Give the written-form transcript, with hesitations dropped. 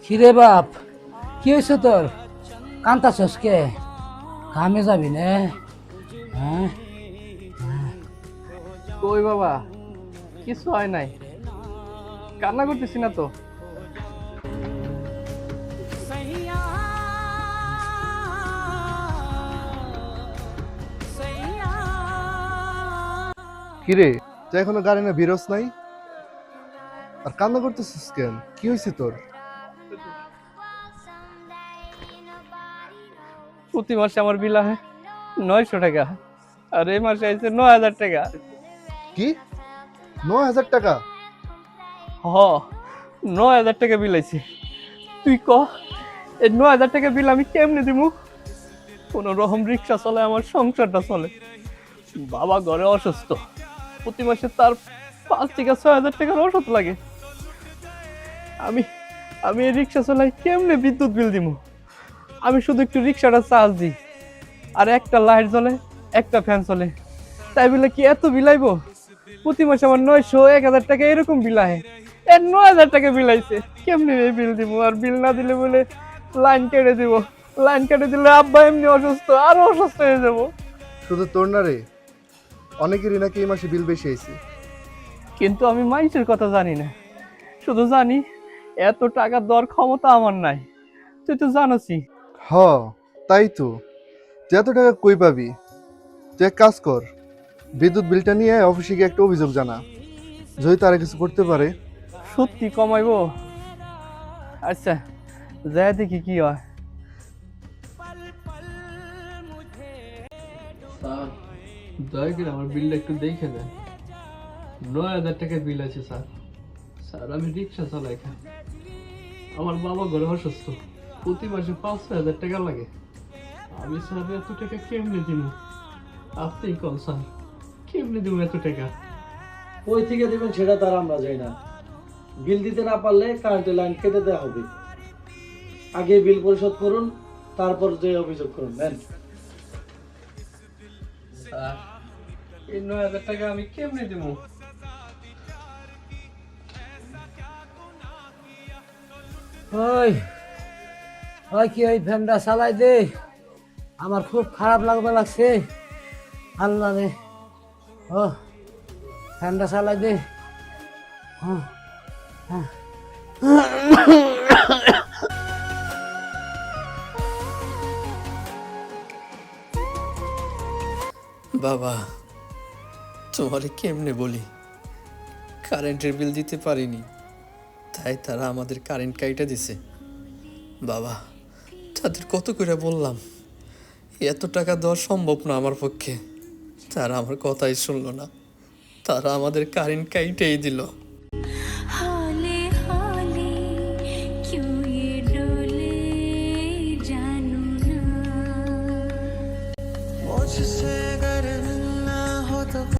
কিরে বাপ, কি হয়েছে তোর? কান্তাছস কে? কামে যাবি না? হ্যাঁ, কই বাবা, কিছু হয় নাই, কান্না করতেছি না তো। কিরে, তুই এখনো গাড়ি না বেরোস নাই? আর কান্না করতেছিস কেন? কি হয়েছে তোর? প্রতি মাসে আমার বিল হয় 900 টাকা, আর এই মাসে আইছে 9000 টাকা। কি, 9,000 টাকা? হ, 9000 টাকা বিল আইছে। তুই ক, এই 9000 টাকা বিল আমি কেমনে দিব? কোন রকম রিক্সা চলে, আমার সংসারটা চলে। বাবা ঘরে অসুস্থ, প্রতি মাসে তার 5 থেকে 6 হাজার টাকার ওষুধ লাগে। আমি আমি এই রিক্সা চালাই, কেমনে বিদ্যুৎ বিল দিব? আমি শুধু একটু রিক্সাটা চার্জ দিই, আর একটা লাইট জ্বলে, একটা ফ্যান চলে, তাই বলে কি এত বিলাইব? প্রতি মাসে আমার 900 1000 টাকা এরকম বিল আহে। 9000 টাকা বিল আইছে, কেমনে এই বিল দিব? আর বিল না দিলে বলে লাইন কেটে দিব। লাইন কেটে দিলে আব্বা এমনি অসুস্থ, আরো অসুস্থ হয়ে যাব। শুধু তোর না রে, অনেকেরই নাকি এই মাসে বিল বেশি আইছে। কিন্তু আমি মানুষের কথা জানি না, শুধু জানি এত টাকা দেওয়ার ক্ষমতা আমার নাই। তুই তো জানোসই। হ, তাই তো। তুই এত টাকা কই পাবি? তুই এক কাজ কর, বিদ্যুৎ বিলটা নিয়ে অফিসে গিয়ে একটা অভিযোগ জানা, যদি তারা কিছু করতে পারে। সত্যি কমাইবো? আচ্ছা, যাই দেখি কি হয়। স্যার, দয়া করে আমার বিলটা একটু দেখে দেন। 9000 টাকা বিল আছে স্যার। স্যার, আমি রিক্সা চালাই, আমার বাবা ঘরে অসুস্থ, প্রতি মাসে 5-6 হাজার টাকা লাগে। আমি স্যার এত টাকা কেমনে দিব? আপনি কল স্যার, কেমনে দিব এত টাকা? কই থেকে দিবেন সেটা তার আমরা যাই না। বিল দিতে না পারলে কারেন্টের লাইন কেটে দেওয়া হবে। আগে বিল পরিশোধ করুন, তারপর যে অভিযোগ করুন। নেন। স্যার, এই 9000 টাকা আমি কেমনে দিব? ওই ওই কি ওই ফ্যানটা চালাই দে, আমার খুব খারাপ লাগছে। আল্লাহ রে, ও ফ্যানটা চালাই দে। হ্যাঁ, হ্যাঁ। বাবা, তোমারে কেমনে বলি, কারেন্টের বিল দিতে পারিনি, তাই তারা আমাদের কারেন্ট কাইটা দিছে। বাবা, তাদের কত করে বললাম এত টাকা দেওয়া সম্ভব না আমার পক্ষে, তারা আমার কথাই শুনলো না, তারা আমাদের কারেন্ট কাইটেই দিল।